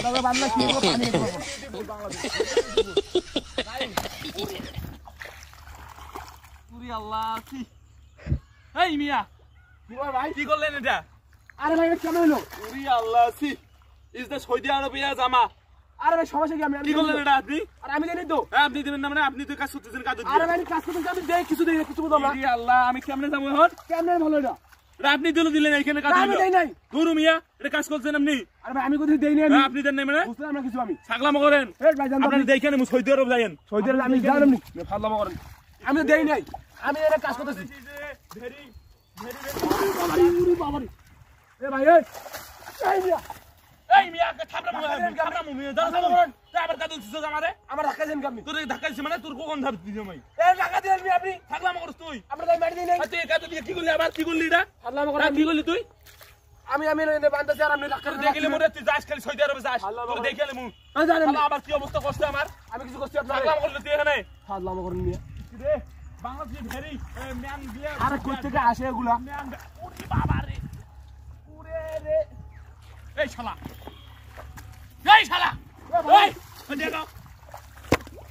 দাদা বাংলা কি পানি পুরি আল্লাহ কি এই মিয়া কি ভাই কি করলেন এটা? আরে ভাই কেন হলো পুরি Allah she is the Saudi Arabia জামা। আরে ভাই সমস্যা কি আমি কি করলেন এটা আপনি? আর আমি জানি তো হ্যাঁ আপনি দিবেন না মানে আপনি তো কাজ করতেছেন কাজ আরে ভাই কাজ করতে আমি দেই কিছু দেই কিছু বললাম না পুরি আল্লাহ আমি কেমনে যাবো এখন? কেমনে ভালো এটা এটা আপনি দিলেন এইখানে কাজ আমি দেই নাই ধরু মিয়া এটা কাজ করছেন আপনি? আরে ভাই আমি কোথায় দেই নাই হ্যাঁ আপনি দেন নাই মানে বুঝলাম না কিছু আমি ছাগলামো করেন এই ভাই জান আপনি দেখেন সৌদি আরব যায়েন সৌদি আরব আমি জানাম নি ফাজলামো করেন আমি তো দেই নাই আমি এর কাজ করতেছি ভেরি বাবারে এ ভাই এই মিয়া এই মিয়া থাপড়া মিয়া দাঁড়া আবার কাজ দিছিস আমারে আমার ধাক্কা দেন আপনি তোর ধাক্কা দিছিস মানে তোর কোন ধাপ দিছিস আমি এই টাকা দিলেন আপনি থাকলাম করছ তুই আমরা তাই মারি দেই নাই তুই কাজ দিয়ে কি করলি আবার কি করলি এটা ফাজলামো না করেন কি করলি তুই আমি এনে বান্দাছি আর আপনি ধাক্কা তোর দেখিলে মরে তুই যাস খালি সৌদি আরবে যাস তোর দেখিলে মু জানেন আবার কি অবস্থা কষ্ট আমার আমি কিছু করছি আপনার থাকলাম করলি তুই এখানে ফাজলামো করেন মিয়া রে বাংলাদেশ ভেরি ম্যান দিয়ে আরে কই থেকে আসে এগুলা ম্যান ওরে বাবা রে ওরে রে এই শালা এই শালা এই দেখো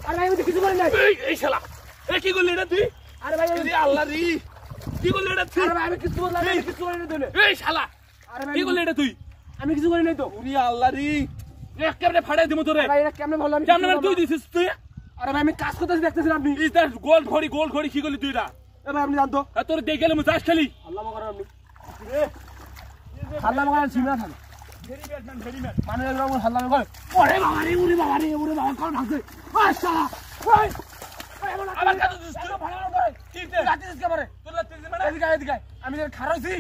আরে আমি তো কিছু করি নাই এই শালা এই কি করলি এটা তুই আরে ভাই রে আল্লাহ রে কি করলি এটা তুই আরে ভাই আমি কিছু বললাম না কিছু করি নাই তো এই শালা আরে ভাই কি করলি এটা তুই আমি কিছু করি নাই তো ওরে আল্লাহ রে একেবারে ফাড়াই দিমু তোরে ভাই এটা কেমনে ভালো আমি কেমনে তুই দিছিস তুই আরে ভাই আমি কাজ করতেছি দেখতেছেন আপনি ইজ দ্যাট গোল্ড ঘড়ি কি করলি তুই এটা এ ভাই আপনি জানতো তোর দেখিলে মু যাস খালি আল্লাহ করেন আপনি আল্লাহ করেন সিনা থাক very bad man very bad মানে এরকম আল্লাহ করে ওরে বাবা রে ওরে বাবা কোন ভাগছে মাশাআল্লাহ ওই আবার কাজ দিছিস তুই ভালো করে ঠিক আছে লাঠি দিস কেমনে তোর লাগতে মানে এদিকে আমি যে খারাইছি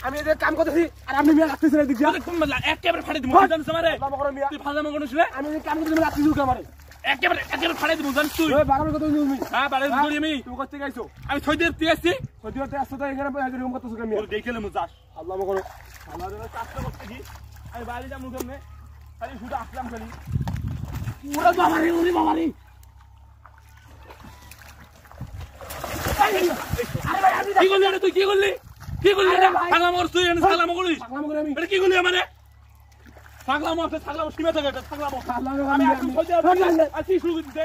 আমি এদের কাম করতেছি আর আপনি মিয়া লাগতেছেন এদিকে তোর কোন লাগা একেবারে ফাড়াই দিমু জানিস আমারে আল্লাহ করেন মিয়া তুই ফাজামা কোন শুনে আমি যে কাম করতেছি লাগতেছি কেমনে একেবারে ফাড়াই দিমু জানিস তুই ওই বাগানের কথা তুমি হ্যাঁ বাড়ি করি আমি তুমি করতে গাইছো আমি সৌদি আরব তুই আসছি সত্যি কথা আসতো তো এখানে এরকম করতেছো কেমনে তোর দেখিলে মু যাস আল্লাহ করো আমার জন্য চাষটা করতে কি আমি বাড়ি যাবো কেমনে খালি শুধু আসলাম খালি ওরে বাবা রে কি করলি তুই কি করলি সালাম কর তুই সালাম করিস সালাম করে আমি এটা কি করলি মানে সালাম সীমা থাকে সালাম আমি আসি আসি শুরু করে দিতে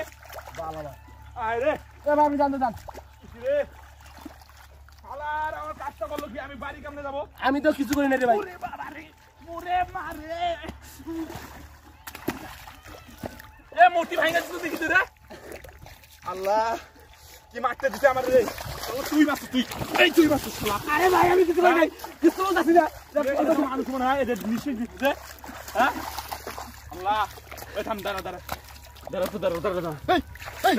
বাবা আয় রে এ ভাই আমি জানতে জান রে শালার আমার কাজটা করলো কি আমি বাড়ি কেমনে যাবো আমি তো কিছু করি না রে ভাই ওরে বাবা রে ওরে মারে এ মোটি ভাঙা দিছিস দেখি তুই রে আল্লাহ কি মারতে দিছে আমার রে তুই মারছ তুই এই তুই মারছ শালা আরে ভাই আমি কিছু করি নাই কিছু বলতাছি না মানুষ মনে হয় এদের নিশ্চয় দিচ্ছে হ্যাঁ আল্লাহ এই থাম দাঁড়া এই